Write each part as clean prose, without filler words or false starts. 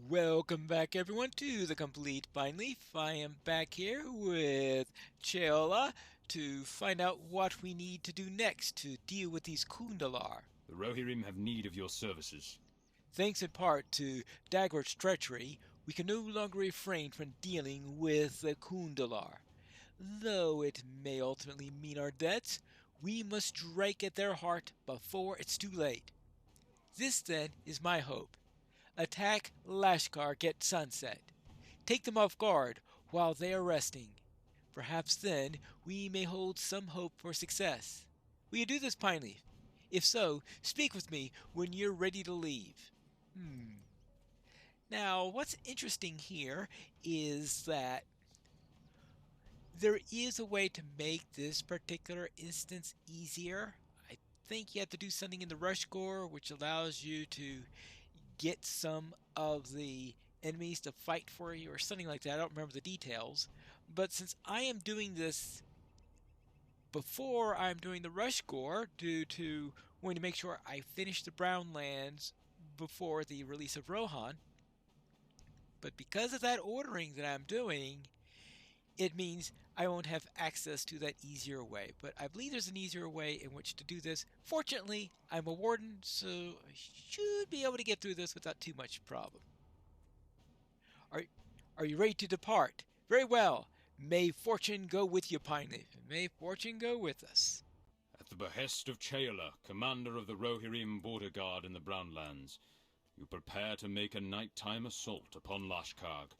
Welcome back everyone to the Complete Pineleaf. I am back here with Cheola to find out what we need to do next to deal with these Kundalar. The Rohirrim have need of your services. Thanks in part to Dagger's treachery, we can no longer refrain from dealing with the Kundalar. Though it may ultimately mean our deaths, we must strike at their heart before it's too late. This then is my hope. Attack Lashkar at sunset. Take them off guard while they are resting. Perhaps then we may hold some hope for success. Will you do this, Pineleaf? If so, speak with me when you're ready to leave. Now, what's interesting here is that there is a way to make this particular instance easier. I think you have to do something in the rush score, which allows you to get some of the enemies to fight for you or something like that. I don't remember the details. But since I am doing this before I'm doing the rush score, due to wanting to make sure I finish the Brown Lands before the release of Rohan, but because of that ordering that I'm doing, it means I won't have access to that easier way. But I believe there's an easier way in which to do this. Fortunately, I'm a warden, so I should be able to get through this without too much problem. Are you ready to depart? Very well. May fortune go with you, Pineleaf. May fortune go with us. At the behest of Cheola, commander of the Rohirrim border guard in the Brownlands, you prepare to make a nighttime assault upon Lashkar,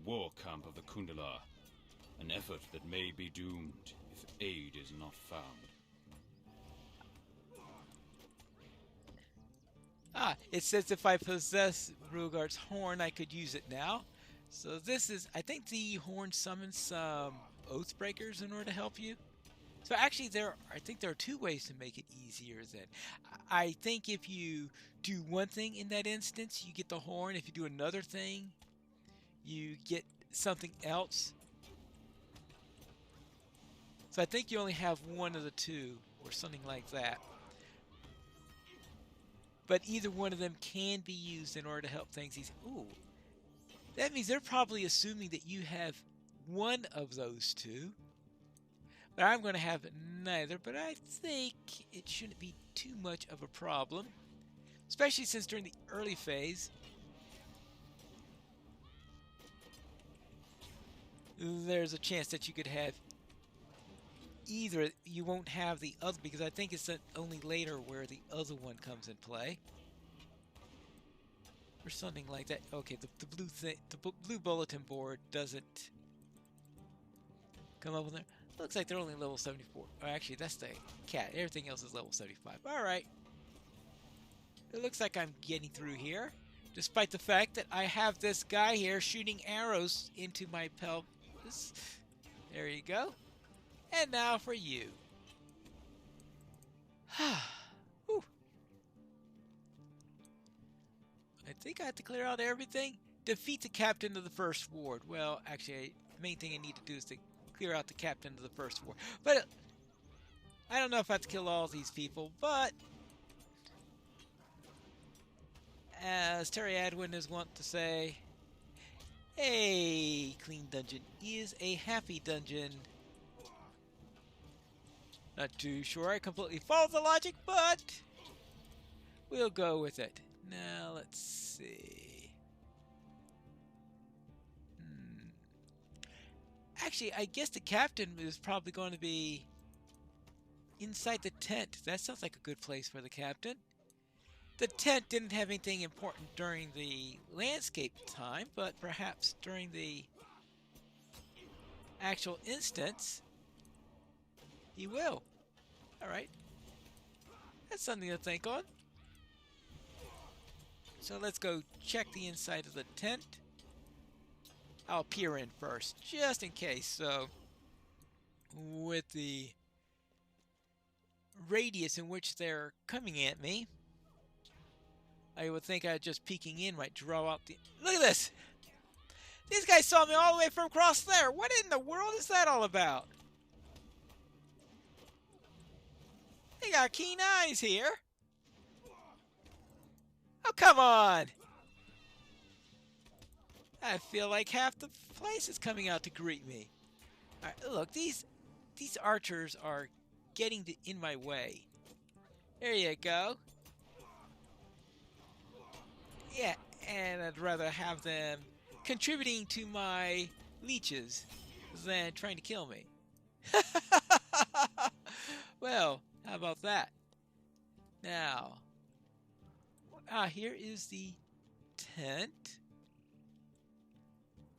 war camp of the Kundalar. An effort that may be doomed if aid is not found. It says if I possess Rugard's horn, I could use it now. So this is, I think the horn summons some Oathbreakers in order to help you. So actually I think there are two ways to make it easier then. I think if you do one thing in that instance, you get the horn. If you do another thing, you get something else. So I think you only have one of the two, or something like that. But either one of them can be used in order to help things easy. Ooh. That means they're probably assuming that you have one of those two. But I'm going to have neither. But I think it shouldn't be too much of a problem. Especially since during the early phase, there's a chance that you could have either. You won't have the other, because I think it's only later where the other one comes in play. Or something like that. Okay, the blue thing, the blue bulletin board doesn't come up with there. Looks like they're only level 74. Oh, actually, that's the cat. Everything else is level 75. All right. It looks like I'm getting through here, despite the fact that I have this guy here shooting arrows into my pelvis. There you go. And now for you. I think I have to clear out everything. Defeat the captain of the first ward. Well, actually, the main thing I need to do is to clear out the captain of the first ward. But I don't know if I have to kill all these people, but as Terry Adwin is wont to say, a clean dungeon is a happy dungeon. Not too sure I completely follow the logic, but we'll go with it. Now, let's see. Actually, I guess the captain is probably going to be inside the tent. That sounds like a good place for the captain. The tent didn't have anything important during the landscape time, but perhaps during the actual instance, he will. Alright. That's something to think on. So let's go check the inside of the tent. I'll peer in first, just in case. So, with the radius in which they're coming at me, I would think just peeking in might draw out the... Look at this! These guys saw me all the way from across there! What in the world is that all about? They got keen eyes here! Oh, come on! I feel like half the place is coming out to greet me. All right, look, these archers are getting in my way. There you go. Yeah, and I'd rather have them contributing to my leeches than trying to kill me. Well, how about that? Now, here is the tent.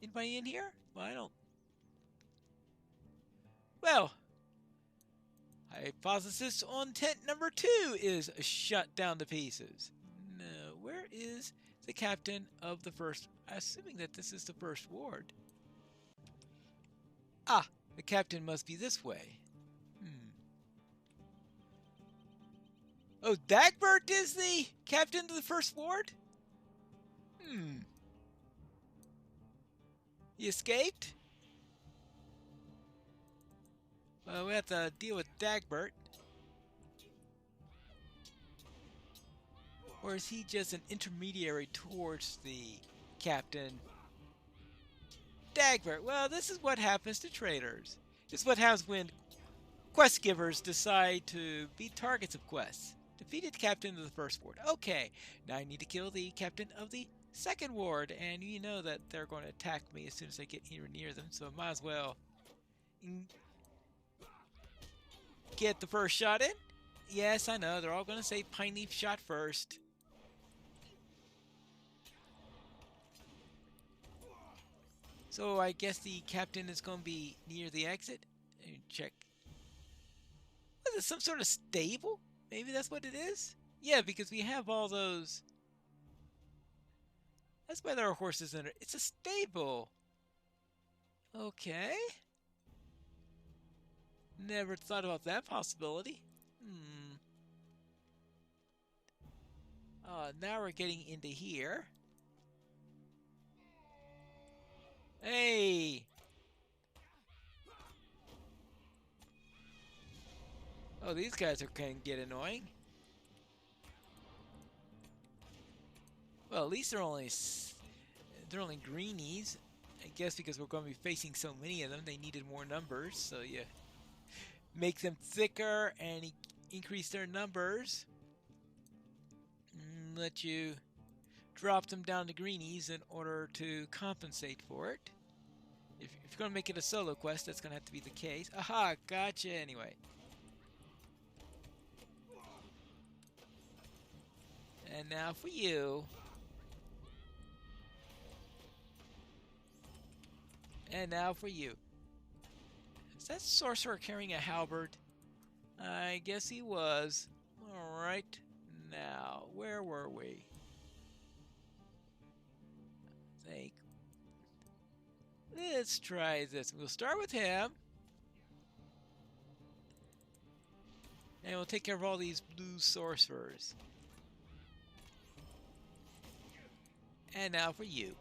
Anybody in here? Well, I don't. Well, hypothesis on tent number 2 is shut down to pieces. No, where is the captain of the first? Assuming that this is the first ward. Ah, the captain must be this way. Oh, Dagbert is the captain of the first ward? He escaped? Well, we have to deal with Dagbert. Or is he just an intermediary towards the captain? Dagbert. Well, this is what happens to traitors. This is what happens when quest givers decide to be targets of quests. Defeated the captain of the first ward. Okay, now I need to kill the captain of the second ward, and you know that they're going to attack me as soon as I get anywhere near them, so I might as well get the first shot in. Yes, I know, they're all going to say Pineleaf shot first. So I guess the captain is going to be near the exit. Check. What is it, some sort of stable? Maybe that's what it is? Yeah, because we have all those. That's why there are horses in it. It's a stable. Okay. Never thought about that possibility. Now we're getting into here. Hey! Oh, these guys are kind of get annoying. Well, at least they're only greenies. I guess because we're going to be facing so many of them, they needed more numbers. So you make them thicker and increase their numbers. Let you drop them down to greenies in order to compensate for it. If you're going to make it a solo quest, that's going to have to be the case. Aha, gotcha anyway. And now for you. And now for you. Is that sorcerer carrying a halberd? I guess he was. Alright. Now, where were we? Let's try this. We'll start with him. And we'll take care of all these blue sorcerers. And now for you.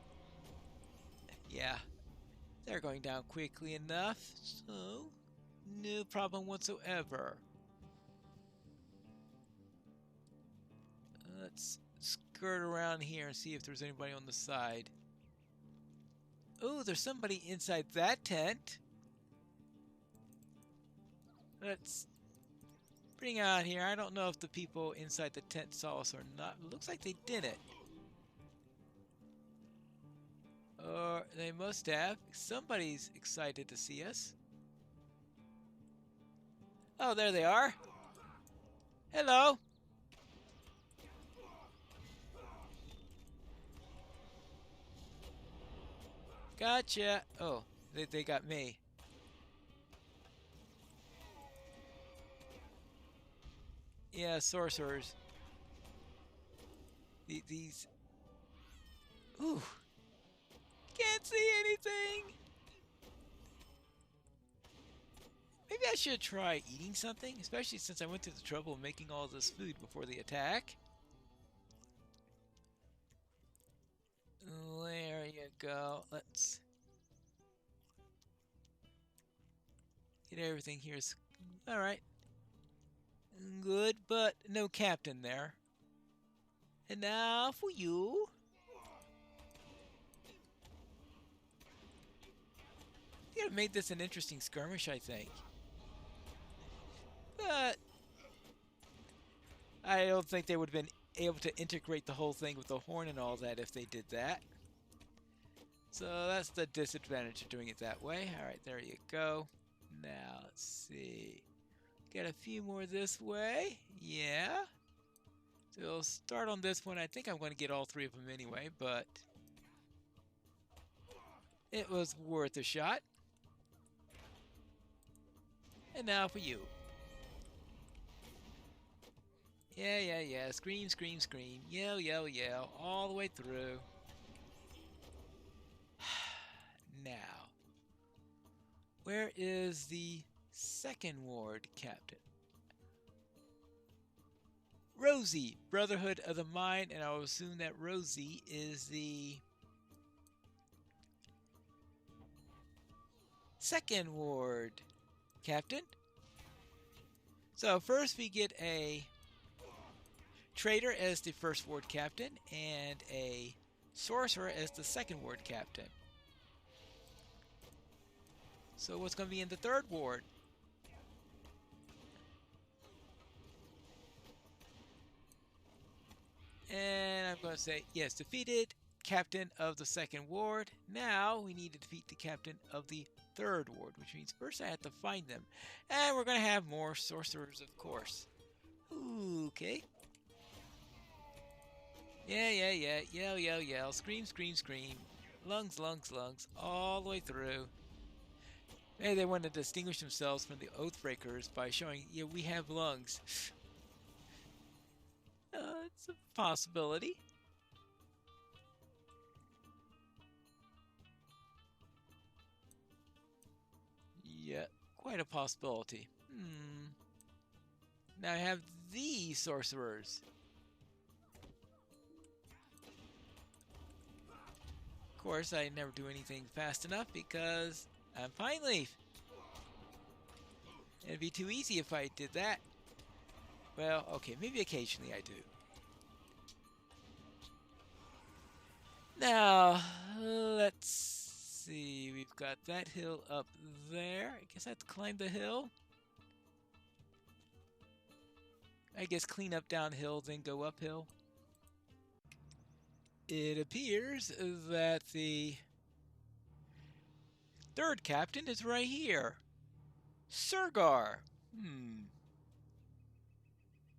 Yeah. They're going down quickly enough, so no problem whatsoever. Let's skirt around here and see if there's anybody on the side. Oh, there's somebody inside that tent. Let's bring out here. I don't know if the people inside the tent saw us or not. It looks like they didn't. Or they must have. Somebody's excited to see us. Oh, there they are. Hello. Gotcha. Oh, they got me. Yeah, sorcerers. These. Ooh. Can't see anything. Maybe I should try eating something, especially since I went through the trouble of making all this food before the attack. There you go. Let's get everything here. Alright. Good, but no captain there. And now for you. It would have made this an interesting skirmish, I think. But I don't think they would have been able to integrate the whole thing with the horn and all that if they did that. So that's the disadvantage of doing it that way. Alright, there you go. Now, let's see. Get a few more this way. Yeah. So we'll start on this one. I think I'm going to get all three of them anyway, but it was worth a shot. And now for you. Yeah, yeah, yeah. Scream, scream, scream. Yell, yell, yell. All the way through. Now, where is the second ward captain? Rosie, Brotherhood of the Mind, and I'll assume that Rosie is the second ward captain. So first we get a trader as the first ward captain and a sorcerer as the second ward captain. So what's going to be in the third ward? And I'm going to say, yes, defeated captain of the second ward. Now we need to defeat the captain of the third ward, which means first I have to find them. And we're going to have more sorcerers, of course. Okay. Yeah, yeah, yeah. Yell, yell, yell. Scream, scream, scream. Lungs, lungs, lungs. All the way through. Maybe they want to distinguish themselves from the Oathbreakers by showing, yeah, we have lungs. It's a possibility. Yeah, quite a possibility. Now I have these sorcerers. Of course, I never do anything fast enough because I'm Pineleaf. It'd be too easy if I did that. Well, okay, maybe occasionally I do. Now, let's see. We've got that hill up there. I guess I have to climb the hill. I guess clean up downhill, then go uphill. It appears that the third captain is right here. Surgar.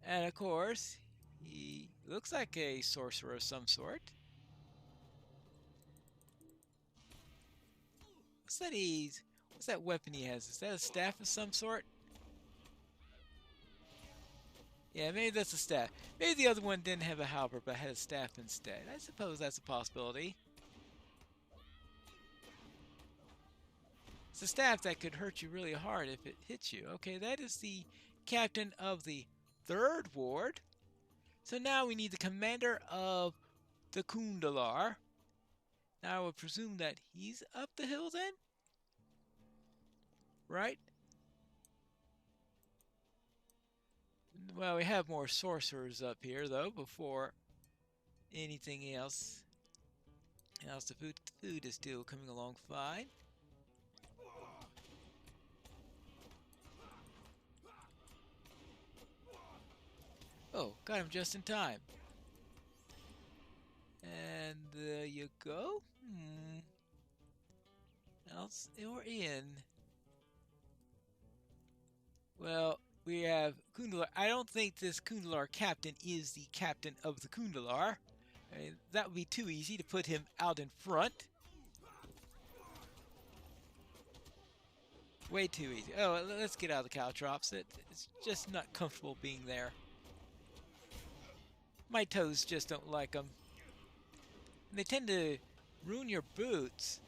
And of course, he looks like a sorcerer of some sort. What's that weapon he has? Is that a staff of some sort? Yeah, maybe that's a staff. Maybe the other one didn't have a halberd but had a staff instead. I suppose that's a possibility. It's a staff that could hurt you really hard if it hits you. Okay, that is the captain of the third ward. So now we need the commander of the Kundalar. Now I would presume that he's up the hill then? Right? Well, we have more sorcerers up here, though, before anything else. Else, the food is still coming along fine. Oh, got him just in time. And there you go. Else, we're in. Well, we have Kundalar. I don't think this Kundalar captain is the captain of the Kundalar. I mean, that would be too easy to put him out in front. Way too easy. Oh, let's get out of the caltrops. It's just not comfortable being there. My toes just don't like them. And they tend to ruin your boots.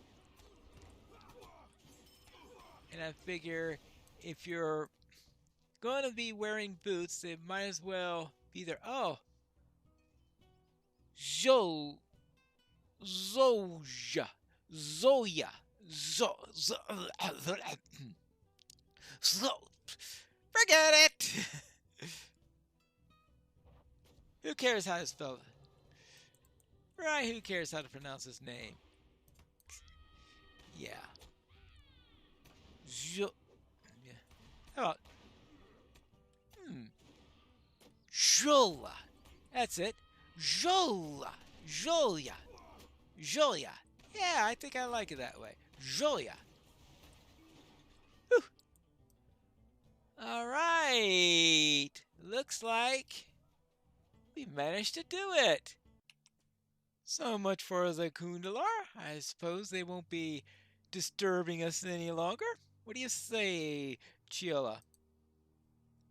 And I figure if you're going to be wearing boots, they might as well be there. Oh! Zoja. Zoya. Forget it! Who cares how to spell it? Right, who cares how to pronounce his name? Yeah. Jo yeah. How about Jola? That's it. Jola. Jolia. Jolia. Yeah, I think I like it that way. Jolia. Whew. All right. Looks like we managed to do it. So much for the Kundalar. I suppose they won't be disturbing us any longer. What do you say, Chiola?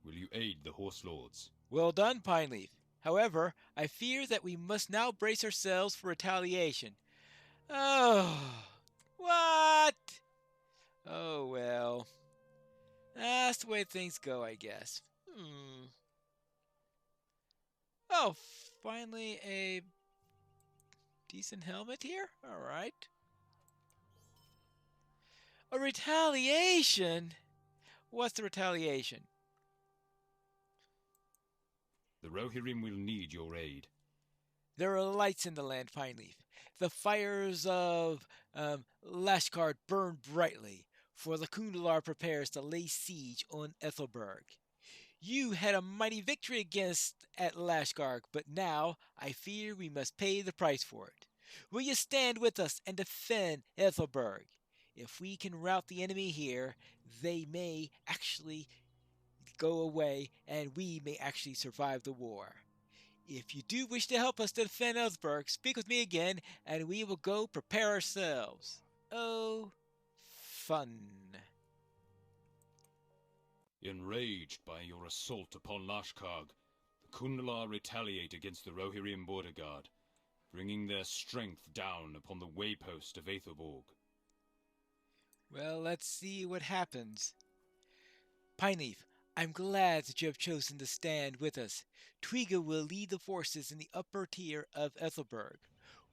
Will you aid the Horse Lords? Well done, Pineleaf. However, I fear that we must now brace ourselves for retaliation. Oh, what? Oh, well. That's the way things go, I guess. Oh, finally a decent helmet here? Alright. A retaliation? What's the retaliation? The Rohirrim will need your aid. There are lights in the land, Pineleaf. The fires of Lashkard burn brightly, for the Kundalar prepares to lay siege on Ethelberg. You had a mighty victory against at Lashkard, but now I fear we must pay the price for it. Will you stand with us and defend Ethelberg? If we can rout the enemy here, they may actually go away and we may actually survive the war. If you do wish to help us to defend Ellsberg, speak with me again, and we will go prepare ourselves. Oh, fun. Enraged by your assault upon Lashkarg, the Kundalar retaliate against the Rohirrim border guard, bringing their strength down upon the waypost of Aethelborg. Well, let's see what happens. Pineleaf, I'm glad that you have chosen to stand with us. Twiga will lead the forces in the upper tier of Ethelberg,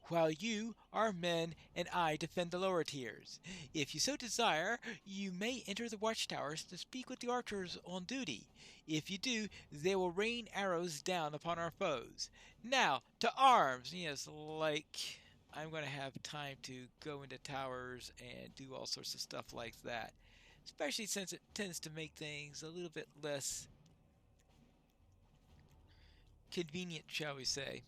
while you, our men, and I defend the lower tiers. If you so desire, you may enter the watchtowers to speak with the archers on duty. If you do, they will rain arrows down upon our foes. Now, to arms! Yes, like I'm going to have time to go into towers and do all sorts of stuff like that. Especially since it tends to make things a little bit less convenient, shall we say.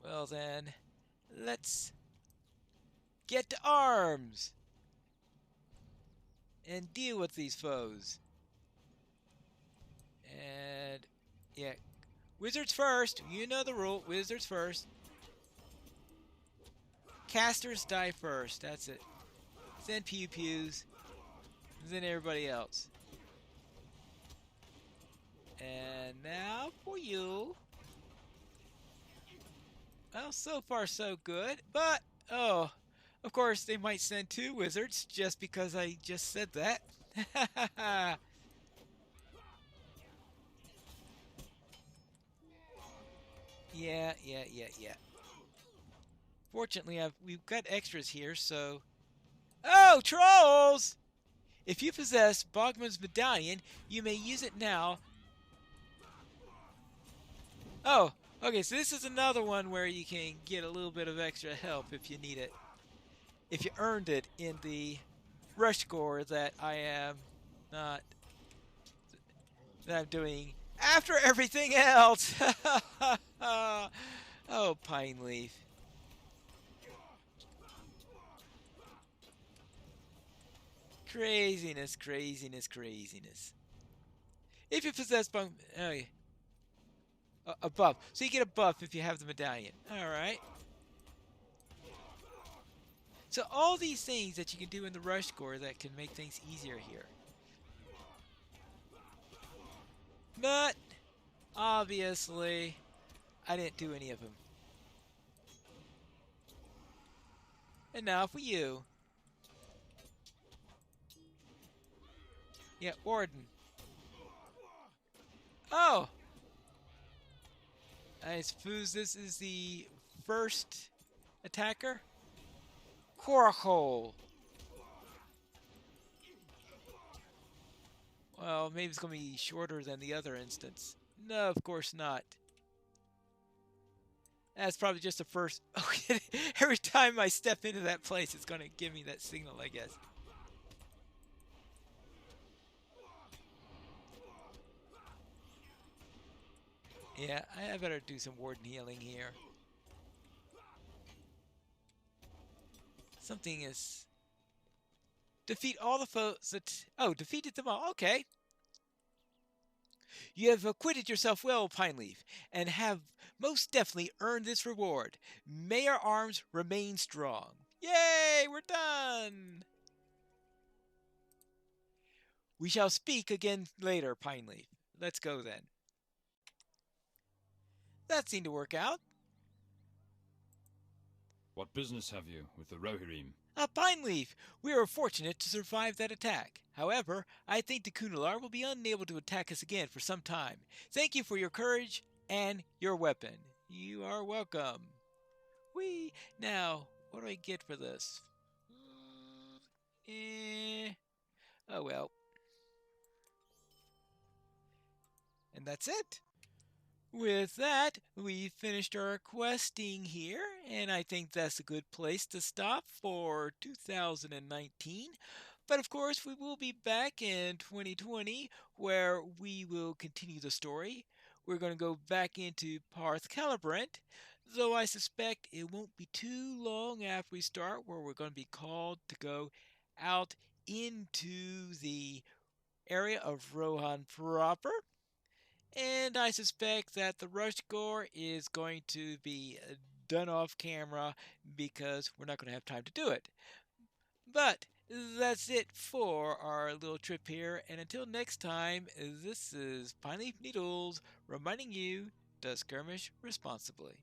Well then, let's get to arms and deal with these foes. And yeah, wizards first. You know the rule. Wizards first. Casters die first. That's it. Then pew pews. Then everybody else. And now for you. Well, so far so good. But, oh, of course they might send 2 wizards just because I just said that. Yeah. Fortunately, we've got extras here, so... Oh, trolls! If you possess Bogman's medallion, you may use it now. Oh, okay, so this is another one where you can get a little bit of extra help if you need it. If you earned it in the rush score that I am not... that I'm doing after everything else! Oh, Pineleaf. Craziness. If you possess bunk... Oh, yeah. A buff. So you get a buff if you have the medallion. Alright. So all these things that you can do in the rush score that can make things easier here. But, obviously, I didn't do any of them. And now for you. Yeah, Warden. Oh! I suppose this is the first attacker? Coracle. Well, maybe it's going to be shorter than the other instance. No, of course not. That's probably just the first... Oh, every time I step into that place, it's going to give me that signal, I guess. Yeah, I better do some warden healing here. Something is defeat all the foes that defeated them all. Okay. You have acquitted yourself well, Pineleaf, and have most definitely earned this reward. May our arms remain strong. Yay, we're done. We shall speak again later, Pineleaf. Let's go then. That seemed to work out. What business have you with the Rohirrim? Pineleaf, we were fortunate to survive that attack. However, I think the Kundalar will be unable to attack us again for some time. Thank you for your courage and your weapon. You are welcome. Whee! Now, what do I get for this? Oh well. And that's it. With that, we finished our questing here, and I think that's a good place to stop for 2019. But of course, we will be back in 2020 where we will continue the story. We're going to go back into Parth Calibrant, though I suspect it won't be too long after we start where we're going to be called to go out into the area of Rohan proper. And I suspect that the rush gore is going to be done off camera because we're not going to have time to do it. But that's it for our little trip here. And until next time, this is Pineleaf Needles reminding you to skirmish responsibly.